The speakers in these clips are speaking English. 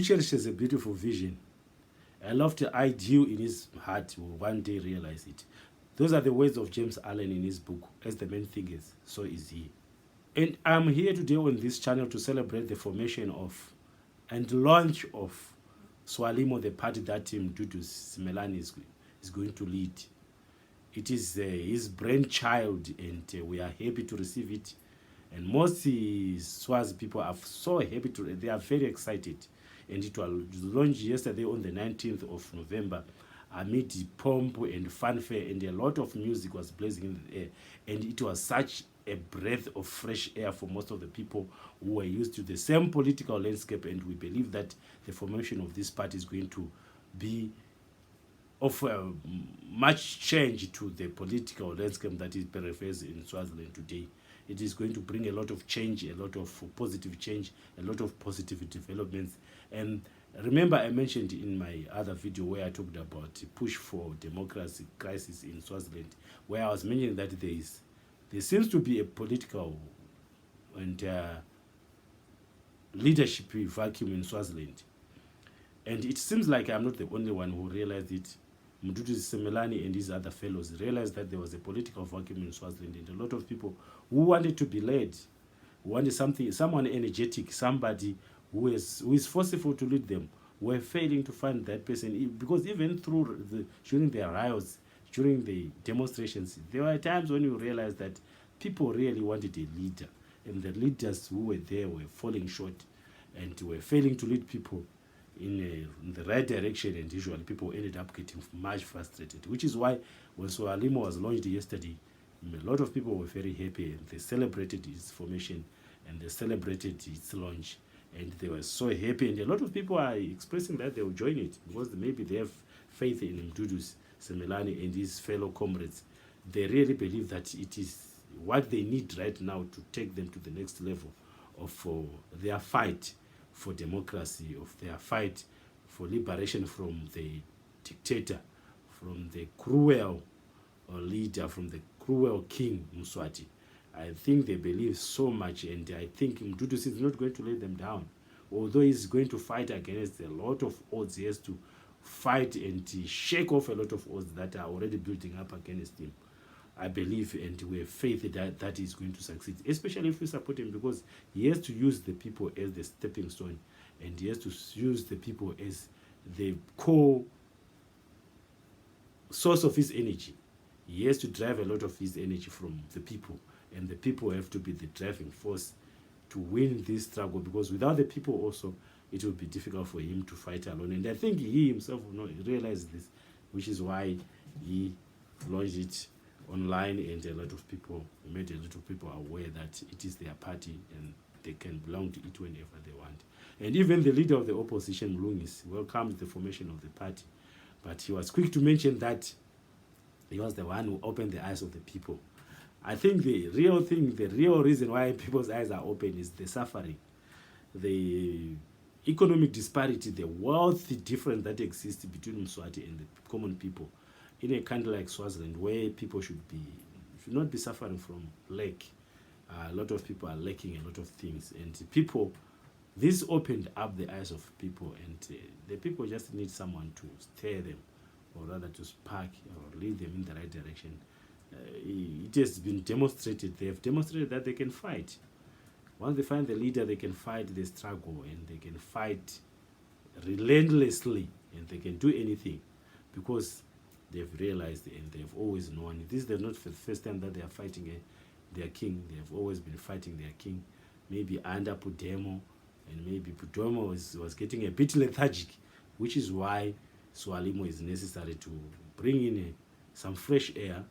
cherishes a beautiful vision. A lofty ideal in his heart will one day realize it. Those are the words of James Allen in his book, As the Man Thinketh, So Is He. And I'm here today on this channel to celebrate the formation of and launch of SWALIMO, the party that Mduduzi Semlane is going to lead. It is his brainchild, and we are happy to receive it. And most Swazi people are so happy they are very excited. And it was launched yesterday on the 19th of November amid pomp and fanfare, and a lot of music was blazing in the air. And it was such a breath of fresh air for most of the people who were used to the same political landscape, and we believe that the formation of this party is going to be of much change to the political landscape that is pervasive in Swaziland today. It is going to bring a lot of change, a lot of positive change, a lot of positive developments. And remember, I mentioned in my other video where I talked about the push for democracy crisis in Swaziland, where I was mentioning that there seems to be a political and leadership vacuum in Swaziland. And it seems like I'm not the only one who realized it. Mduduzi Semlane and his other fellows realized that there was a political vacuum in Swaziland, and a lot of people who wanted to be led, who wanted someone energetic, somebody who is forceful to lead them, were failing to find that person. Because even during the riots, during the demonstrations, there were times when you realize that people really wanted a leader, and the leaders who were there were falling short and were failing to lead people in the right direction, and usually people ended up getting much frustrated, which is why when SWALIMO was launched yesterday, a lot of people were very happy, and they celebrated its formation and they celebrated its launch, and they were so happy. And a lot of people are expressing that they will join it because maybe they have faith in Mduduzi Semlane and his fellow comrades. They really believe that it is what they need right now to take them to the next level of their fight for democracy, of their fight for liberation from the dictator, from the cruel leader, from the cruel King Mswati. I think they believe so much, and I think Mduduzi is not going to let them down. Although he's going to fight against a lot of odds, he has to fight and shake off a lot of odds that are already building up against him. I believe and we have faith that he's going to succeed, especially if we support him, because he has to use the people as the stepping stone, and he has to use the people as the core source of his energy. He has to drive a lot of his energy from the people, and the people have to be the driving force to win this struggle, because without the people also, it will be difficult for him to fight alone. And I think he himself will not realize this, which is why he launched it online, and a lot of people made a lot of people aware that it is their party and they can belong to it whenever they want. And even the leader of the opposition, Mlungisi, welcomed the formation of the party, but he was quick to mention that he was the one who opened the eyes of the people. I think the real reason why people's eyes are open is the suffering, the economic disparity, the wealth difference that exists between Mswati and the common people in a country like Swaziland, where people should not be suffering from lack. A lot of people are lacking a lot of things, and this opened up the eyes of people, and the people just need someone to steer them, or rather to spark or lead them in the right direction. It has been demonstrated. They have demonstrated that they can fight. Once they find the leader, they can fight the struggle, and they can fight relentlessly, and they can do anything, because they've realized and they've always known. This is not the first time that they are fighting their king. They have always been fighting their king. Maybe under Pudemo, and maybe Pudemo was getting a bit lethargic, which is why SWALIMO is necessary to bring in some fresh air,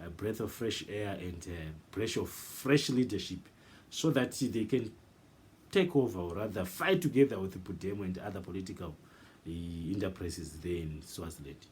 a breath of fresh air, and a breath of fresh leadership, so that they can take over, or rather fight together with Pudemo and other political enterprises there in Swaziland.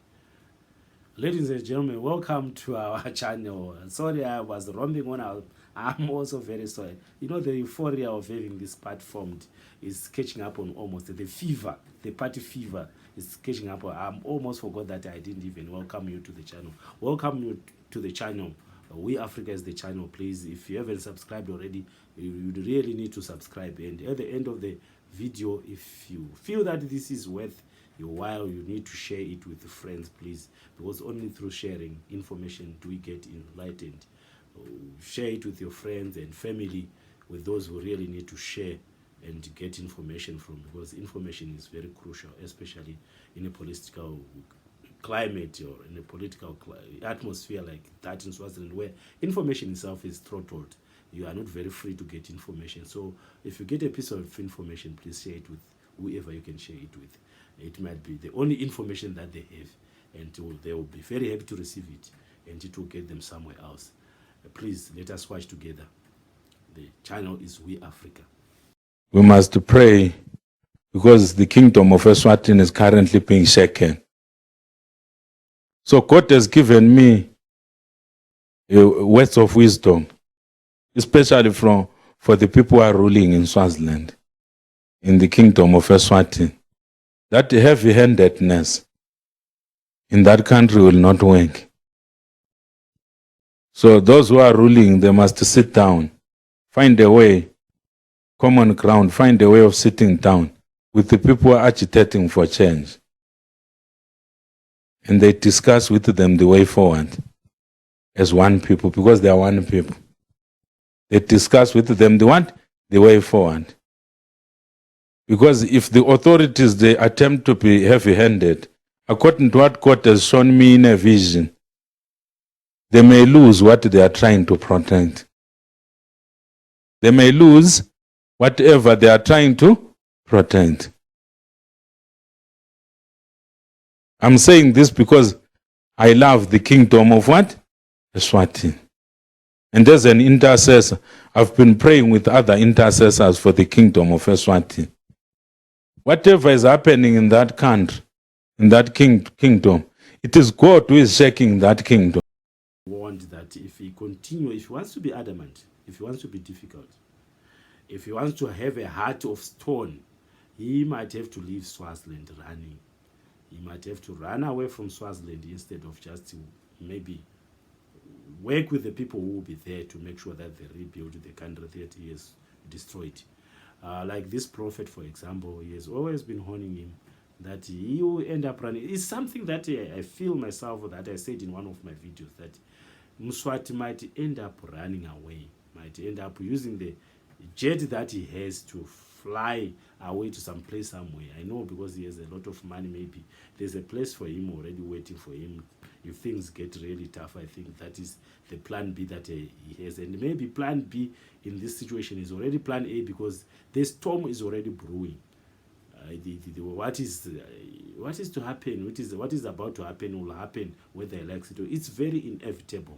Ladies and gentlemen, welcome to our channel. Sorry, I was roaming on. I'm also very sorry. You know, the euphoria of having this part formed is catching up on almost the fever. The party fever is catching up. I'm almost forgot that I didn't even welcome you to the channel. Welcome you to the channel. We Africa is the channel. Please, if you haven't subscribed already, you really need to subscribe. And at the end of the video. If you feel that this is worth your while, you need to share it with friends, please, because only through sharing information do we get enlightened. Share it with your friends and family, with those who really need to share and get information from, because information is very crucial, especially in a political climate or in a political atmosphere like that in Swaziland, where information itself is throttled. You are not very free to get information. So if you get a piece of information, please share it with whoever you can share it with. It might be the only information that they have, and they will be very happy to receive it, and it will get them somewhere else. Please let us watch together. The channel is We Africa. We must pray because the kingdom of Eswatini is currently being shaken. So God has given me words of wisdom, especially for the people who are ruling in Swaziland, in the kingdom of Eswatini. That heavy-handedness in that country will not work. So those who are ruling, they must sit down, find a way, common ground, find a way of sitting down with the people who are agitating for change. And they discuss with them the way forward as one people, because they are one people. They discuss with them the way forward. Because if the authorities, they attempt to be heavy-handed, according to what God has shown me in a vision, they may lose what they are trying to protect. They may lose whatever they are trying to protect. I'm saying this because I love the kingdom of what? Eswatini. And as an intercessor, I've been praying with other intercessors for the kingdom of Eswatini. Whatever is happening in that country, in that kingdom, it is God who is shaking that kingdom. Warned that if he if he wants to be adamant, if he wants to be difficult, if he wants to have a heart of stone, he might have to leave Swaziland running. He might have to run away from Swaziland instead of just maybe work with the people who will be there to make sure that they rebuild the country that he has destroyed. Like this prophet, for example, he has always been warning him that he will end up running. It's something that I feel myself, that I said in one of my videos, that Mswati might end up running away, might end up using the jet that he has to fly away to some place somewhere. I know, because he has a lot of money, maybe there's a place for him already waiting for him. If things get really tough, I think that is the plan B that he has. And maybe plan B in this situation is already plan A, because the storm is already brewing. What is to happen, what is about to happen will happen whether he likes it or. It's very inevitable.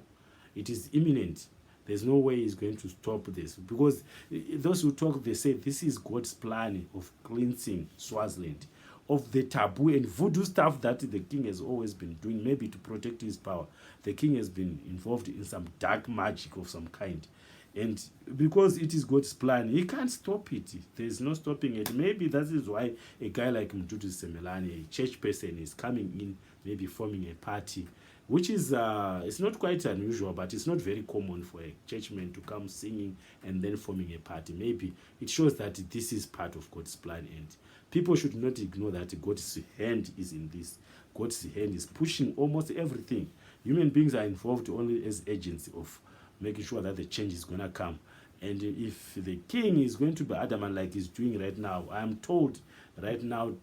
It is imminent. There's no way he's going to stop this, because those who talk, they say this is God's plan of cleansing Swaziland of the taboo and voodoo stuff that the king has always been doing, maybe to protect his power. The king has been involved in some dark magic of some kind. And because it is God's plan, he can't stop it. There's no stopping it. Maybe that is why a guy like Mduduzi, Semlane, a church person, is coming in, maybe forming a party, which is, it's not quite unusual, but it's not very common for a churchman to come singing and then forming a party. Maybe it shows that this is part of God's plan, and people should not ignore that God's hand is in this. God's hand is pushing almost everything. Human beings are involved only as agents of making sure that the change is going to come. And if the king is going to be adamant like he's doing right now, I'm told right now,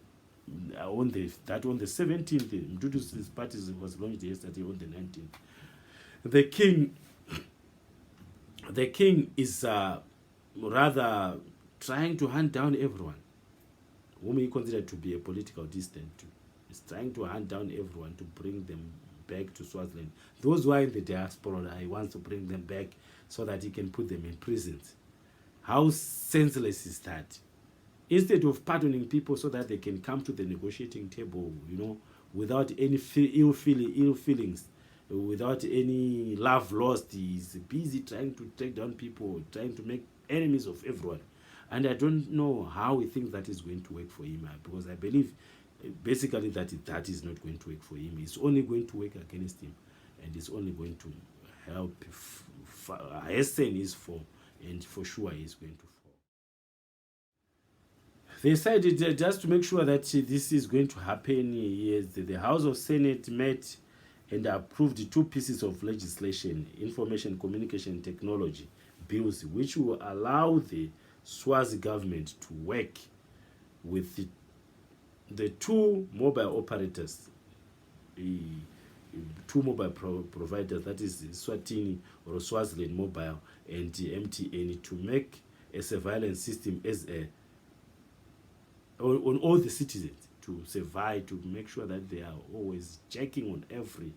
on the 17th, Mduduzi's party was launched yesterday on the 19th. The king is rather trying to hunt down everyone whom he considered to be a political dissident. He's trying to hunt down everyone to bring them back to Swaziland. Those who are in the diaspora, he wants to bring them back so that he can put them in prisons. How senseless is that? Instead of pardoning people so that they can come to the negotiating table, without any ill feelings, without any love lost, he's busy trying to take down people, trying to make enemies of everyone. And I don't know how he thinks that is going to work for him, because I believe basically that is not going to work for him. It's only going to work against him, and it's only going to help hasten his fall, and for sure he's going to fall. They said it, just to make sure that this is going to happen, yes, the House of Senate met and approved 2 pieces of legislation, information communication technology bills, which will allow the Swazi government to work with the 2 mobile operators, 2 mobile providers, that is Eswatini or Swaziland Mobile and MTN, to make a surveillance system as a on all the citizens, to survive, to make sure that they are always checking on every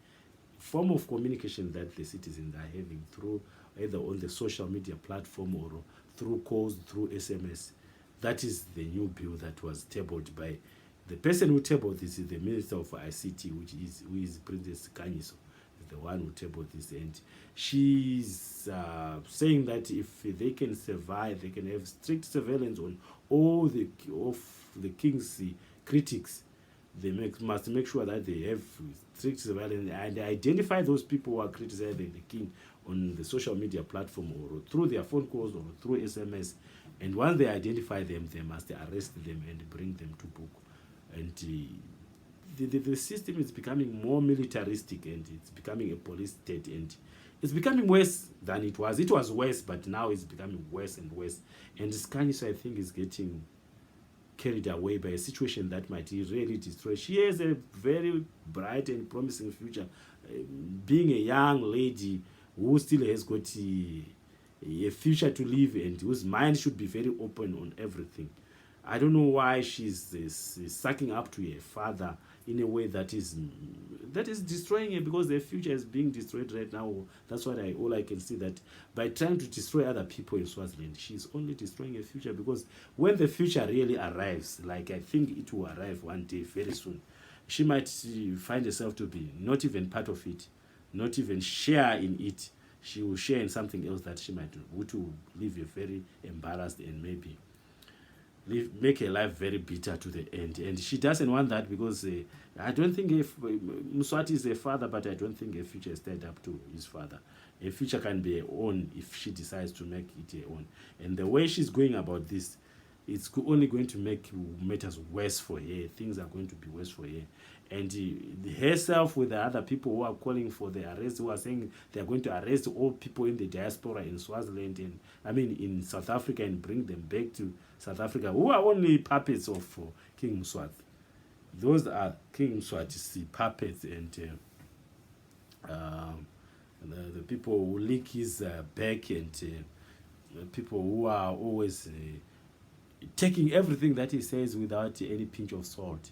form of communication that the citizens are having, through either on the social media platform or through calls, through SMS. That is the new bill that was tabled by the person who tabled this is the Minister of ICT, who is Princess Kanyiso, the one who tabled this, and she's saying that if they can survive, they can have strict surveillance on all the king's critics. They must make sure that they have strict surveillance and identify those people who are criticizing the king on the social media platform or through their phone calls or through SMS. And once they identify them, they must arrest them and bring them to book. And the system is becoming more militaristic, and it's becoming a police state, and it's becoming worse than it was. It was worse, but now it's becoming worse and worse. And Skaniso, I think, is getting carried away by a situation that might really destroy. She has a very bright and promising future, being a young lady who still has got a future to live and whose mind should be very open on everything. I don't know why she's sucking up to her father in a way that is destroying her, because their future is being destroyed right now. That's what all I can see, that by trying to destroy other people in Swaziland, she's only destroying her future, because when the future really arrives, like I think it will arrive one day very soon, she might find herself to be not even part of it, not even share in it. She will share in something else that she might do, which will leave her very embarrassed and maybe make her life very bitter to the end. And she doesn't want that, because I don't think Mswati is a father, but I don't think her future is tied up to his father. Her future can be her own if she decides to make it her own. And the way she's going about this, it's only going to make matters worse for her. Things are going to be worse for her. And herself with the other people who are calling for the arrest, who are saying they are going to arrest all people in the diaspora in Swaziland, and in South Africa, and bring them back to South Africa, who are only puppets of King Mswati. Those are King Mswati's puppets, and the people who lick his back, and people who are always taking everything that he says without any pinch of salt.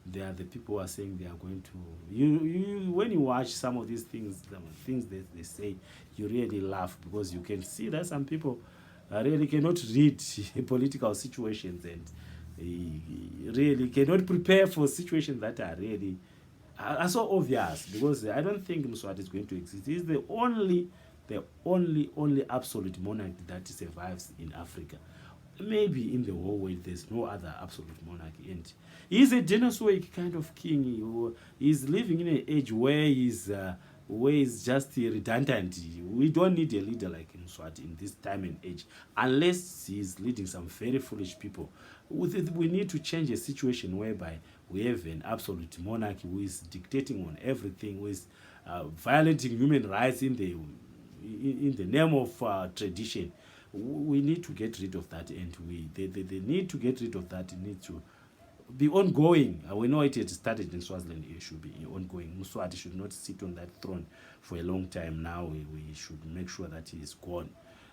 They are the people who are saying they are going to. You when you watch some of these things, the things that they say, you really laugh, because you can see that some people really cannot read political situations, and really cannot prepare for situations that are really are so obvious. Because I don't think Mswati is going to exist. He's the only absolute monarch that survives in Africa. Maybe in the whole world there's no other absolute monarchy, and he's a dinosauric kind of king. He's living in an age where he's just redundant. We don't need a leader like Mswati in this time and age, unless he's leading some very foolish people. We need to change a situation whereby we have an absolute monarch who is dictating on everything, who is violating human rights in the name of tradition. We need to get rid of that, and the need to get rid of that needs to be ongoing. We know it had started in Swaziland. It should be ongoing. Mswati should not sit on that throne for a long time now. We should make sure that he is gone.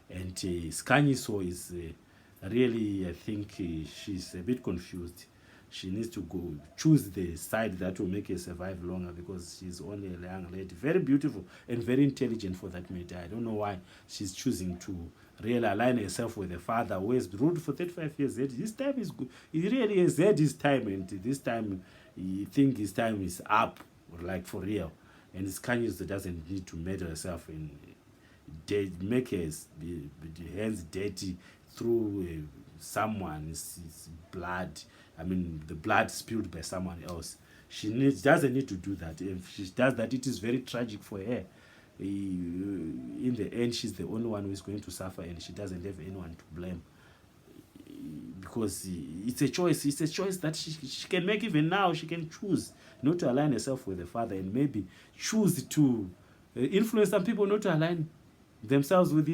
And Skanyiso is really, I think she's a bit confused. She needs to go choose the side that will make her survive longer, because she's only a young lady, very beautiful and very intelligent for that matter. I don't know why she's choosing to really align herself with the father who has ruled for 35 years. His time is good. He really has had his time, and this time he think his time is up, like for real. And his kindness doesn't need to meddle herself and make her hands dirty through someone's blood. The blood spilled by someone else. She doesn't need to do that. If she does that, it is very tragic for her. In the end, she's the only one who is going to suffer, and she doesn't have anyone to blame. because it's a choice. It's a choice that she can make. Even now, she can choose not to align herself with the father, and maybe choose to influence some people not to align themselves with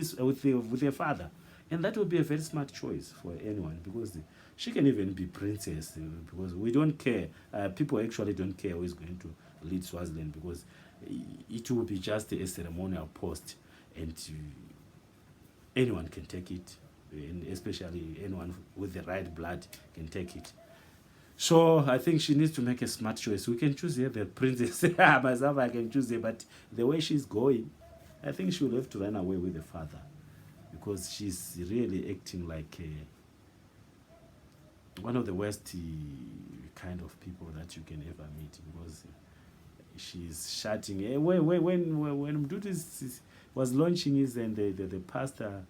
their father, and that would be a very smart choice for anyone, because she can even be princess, because we don't care. People actually don't care who is going to lead Swaziland, because it will be just a ceremonial post, and anyone can take it, and especially anyone with the right blood can take it. So I think she needs to make a smart choice. We can choose her, the princess. Myself, I can choose her, but the way she's going, I think she will have to run away with the father, because she's really acting like one of the worst kind of people that you can ever meet, because she's shouting. When Mduduzi was launching his, and the pastor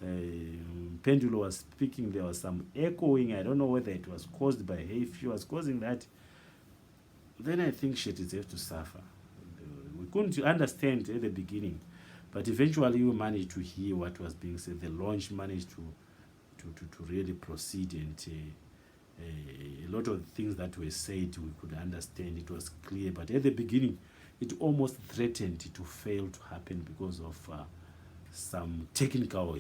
Pendulo was speaking, there was some echoing. I don't know whether it was caused by her. If she was causing that, then I think she deserves to suffer. We couldn't understand at the beginning, but eventually we managed to hear what was being said. The launch managed to really proceed, and a lot of things that were said we could understand. It was clear, but at the beginning it almost threatened to fail to happen because of some technical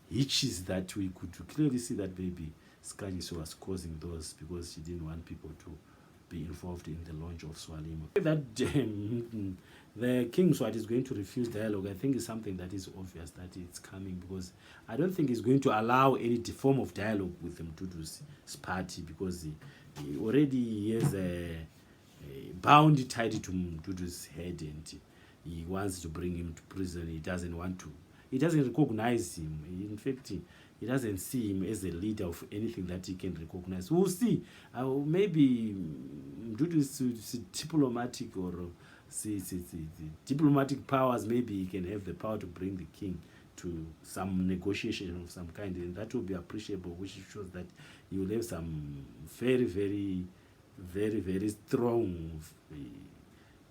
hitches that we could clearly see that maybe Skagis was causing those, because she didn't want people to be involved in the launch of Swalimo. That the King Mswati is going to refuse dialogue, I think is something that is obvious that it's coming, because I don't think he's going to allow any form of dialogue with Mduduzi's party, because he already has a bound tied to Mduduzi's head, and he wants to bring him to prison. He doesn't recognize him. In fact, he doesn't see him as a leader of anything that he can recognize. We'll see. Maybe Mduduzi's diplomatic or diplomatic powers, maybe he can have the power to bring the king to some negotiation of some kind, and that will be appreciable, which shows that he will have some very, very, very, very strong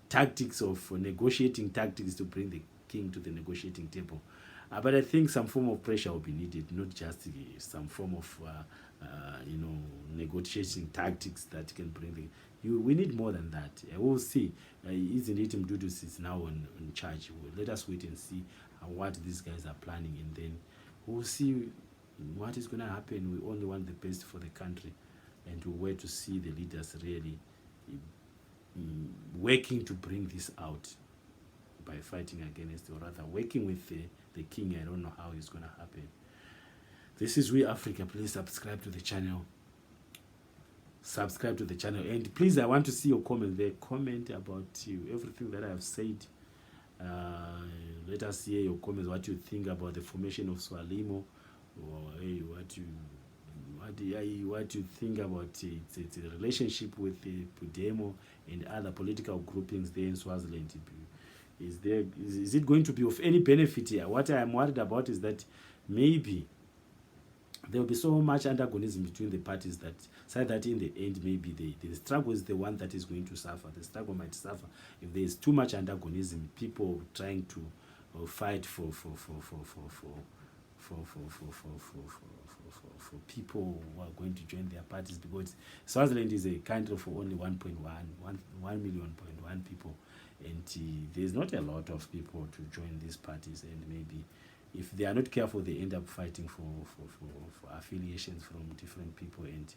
tactics of negotiating tactics to bring the king to the negotiating table. But I think some form of pressure will be needed, not just some form of negotiating tactics that can bring the. We need more than that. We'll see. Isn't it Mduduzi is now in charge? Let us wait and see what these guys are planning, and then we'll see what is going to happen. We only want the best for the country, and we wait to see the leaders really working to bring this out by fighting against, or rather working with the king. I don't know how it's going to happen. This is We Africa. Please subscribe to the channel. Subscribe to the channel, and please, I want to see your comment there. Comment about everything that I have said. Let us hear your comments, what you think about the formation of Swalimo, or what you think about its relationship with the Pudemo and other political groupings there in Swaziland. Is it going to be of any benefit here? What I am worried about is that maybe there will be so much antagonism between the parties that in the end, maybe the struggle is the one that is going to suffer. The struggle might suffer if there is too much antagonism, people trying to fight for people who are going to join their parties, because Swaziland is a country of only 1 million people, and there's not a lot of people to join these parties, and maybe if they are not careful, they end up fighting for affiliations from different people, and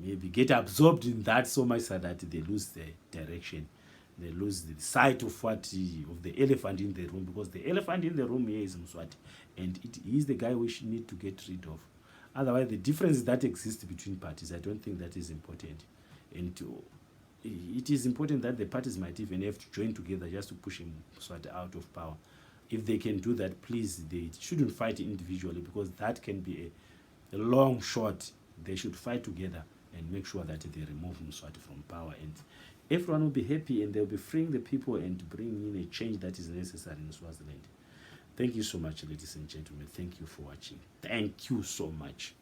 maybe get absorbed in that so much so that they lose the direction. They lose the sight of of the elephant in the room, because the elephant in the room here is Mswati, and it is the guy we should need to get rid of. Otherwise, the differences that exist between parties, I don't think that is important. And it is important that the parties might even have to join together just to push Mswati out of power. If they can do that, please, they shouldn't fight individually, because that can be a long shot. They should fight together and make sure that they remove Mswati from power, and everyone will be happy, and they'll be freeing the people and bringing in a change that is necessary in Swaziland. Thank you so much, ladies and gentlemen. Thank you for watching. Thank you so much.